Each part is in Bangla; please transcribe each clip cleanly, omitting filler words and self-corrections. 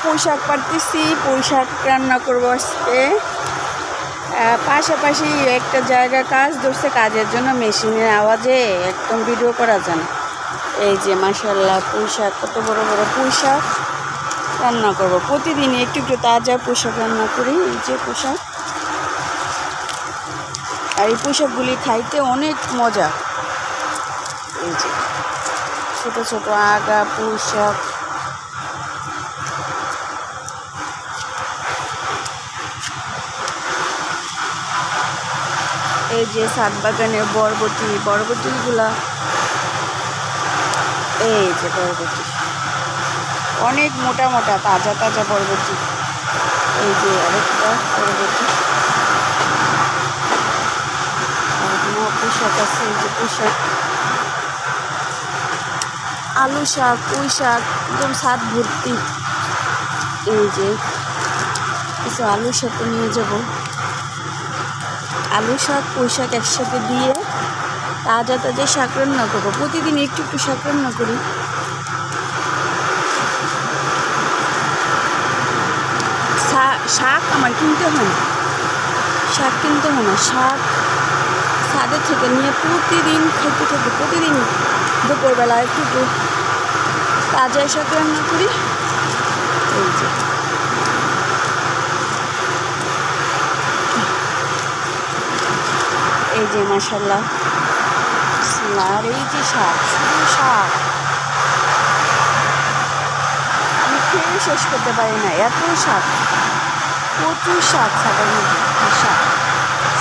পুঁই শাক পাড়তেছি, পুঁই শাক রান্না করবো আজকে। পাশাপাশি একটা জায়গায় কাজ ধরছে, কাজের জন্য মেশিনের আওয়াজে একদম ভিডিও করা যায় না। এই যে মাশাআল্লাহ পুঁই শাক, কত বড় বড় পুঁই শাক রান্না করবো। প্রতিদিন একটু একটু তাজা পুঁই শাক রান্না করি। এই যে পুঁই শাক, আর এই পুঁই শাকগুলি খাইতে অনেক মজা। এই যে ছোট ছোট আগা পুঁই শাক। এই যে ছাদ বাগানের বরবটিগুলা, এই যে বরবটি অনেক মোটা মোটা তাজা তাজা বরবটি। এই যে আরেকটা বরবটি, পুঁই শাক আছে। এই যে পুঁই শাক, আলু শাক, পুঁই শাক, একদম ছাদ ভর্তি। এই যে কিছু আলু শাক নিয়ে যাব। আলু শাক পুঁই শাক একসাথে দিয়ে তাজা তাজা শাক রান্না করবো। প্রতিদিন একটু একটু শাক রান্না করি। শাক আমার কিনতে হয় না, শাক কিনতে হয় না, শাক ছাদের থেকে নিয়ে প্রতিদিন খেতে থাকে। প্রতিদিন দুপুরবেলা একটু একটু তাজা শাক রান্না করি। এই যে এই যে মাশাআল্লাহ, আর এই যে শাক, শুধু শাক, আমি খেয়ে শেষ করতে পারি না, এত শাক, প্রচুর শাক ছাদের মধ্যে। শাক,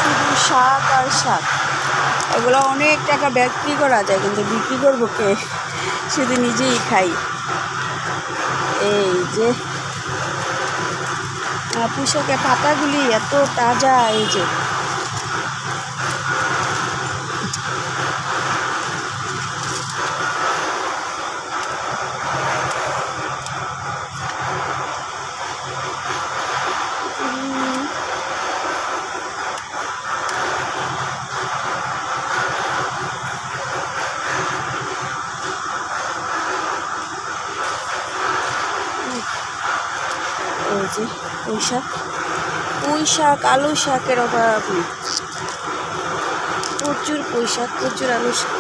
শুধু শাক আর শাক। এগুলো অনেক টাকা বিক্রি করা যায়, কিন্তু বিক্রি করবো কে, শুধু নিজেই খাই। এই যে পুঁই শাকের পাতাগুলি এত তাজা। এই যে পুঁই শাক আলু শাকের অভাব নেই। প্রচুর পুঁই শাক, প্রচুর আলু শাক।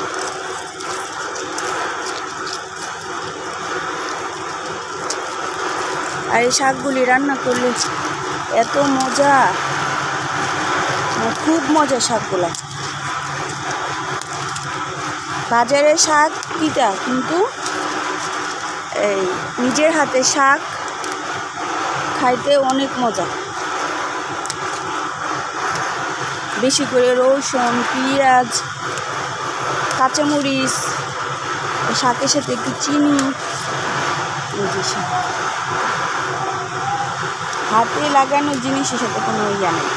আর এই শাকগুলি রান্না করলে এত মজা, খুব মজা শাকগুলা। বাজারের শাক তিতা, কিন্তু এই নিজের হাতে শাক খাইতে অনেক মজা। বেশি করে রসুন, পেঁয়াজ, কাঁচামরিচ, শাকের সাথে একটু চিনি। এই যে হাতে লাগানো জিনিসের সাথে কোনো ইয়া নেই।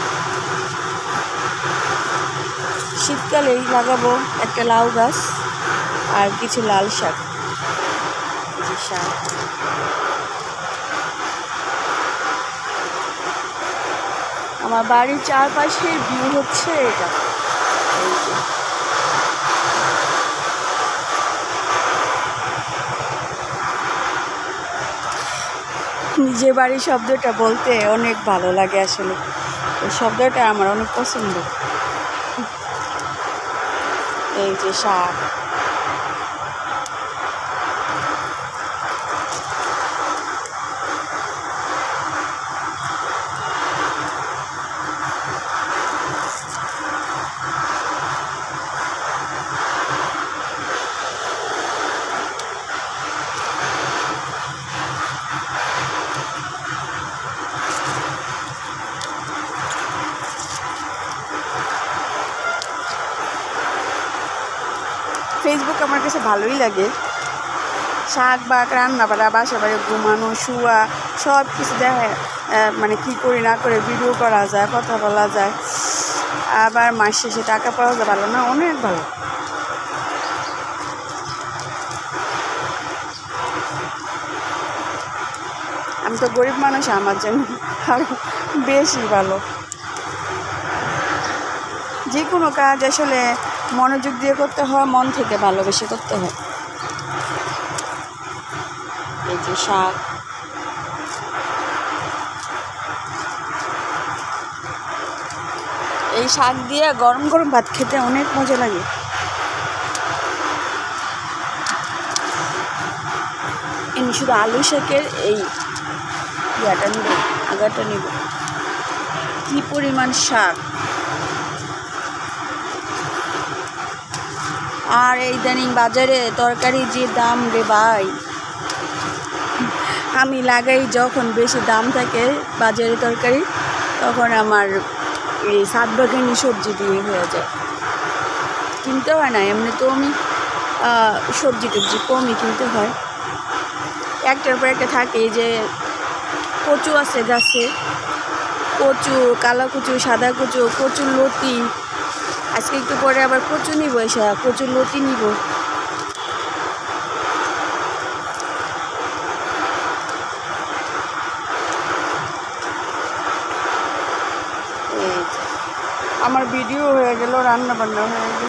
শীতকালেই লাগাবো একটা লাউ গাছ আর কিছু লাল শাক। এই যে শাক, আমার বাড়ির চারপাশের ভিউ হচ্ছে এটা। এই যে নিজের বাড়ির শব্দটা বলতে অনেক ভালো লাগে। আসলে এই শব্দটা আমার অনেক পছন্দ। এই যে শাক, ফেসবুক আমার কাছে ভালোই লাগে। শাক বা রান্না বাড়া, বাসা বাড়ি ঘুমানো, শোয়া, সব কিছু দেখে, মানে কী করি না করে ভিডিও করা যায়, কথা বলা যায়, আবার মাস শেষে টাকা পাওয়া যায়। ভালো না? অনেক ভালো। আমি তো গরিব মানুষ, আমার জন্য আরও বেশি ভালো। যে কোনো কাজ আসলে মনোযোগ দিয়ে করতে হয়, মন থেকে ভালোবেসে করতে হয়। এই যে শাক, এই শাক দিয়ে গরম গরম ভাত খেতে অনেক মজা লাগে। এমনি শুধু আলু শাকের এই ইয়াটা নিব, আগাটা নিব। কি পরিমাণ শাক! আর এই ইদানিং বাজারে তরকারি যে দাম রে ভাই, আমি লাগাই যখন বেশি দাম থাকে বাজারে তরকারি, তখন আমার এই 7 ভাগানি সবজি দিয়ে হয়ে যায়, কিনতে হয় না। এমনি তো আমি সবজি টবজি কমই কিনতে হয়। একটার পর একটা থাকে। এই যে কচু আছে গাছে, কচু, কালো কচু, সাদা কচু, কচুর লতি। আজকে একটু পরে আবার কচু নিব, এসে কচুর লতি নিব। আমার ভিডিও হয়ে গেল, রান্না বান্না হয়ে গেল।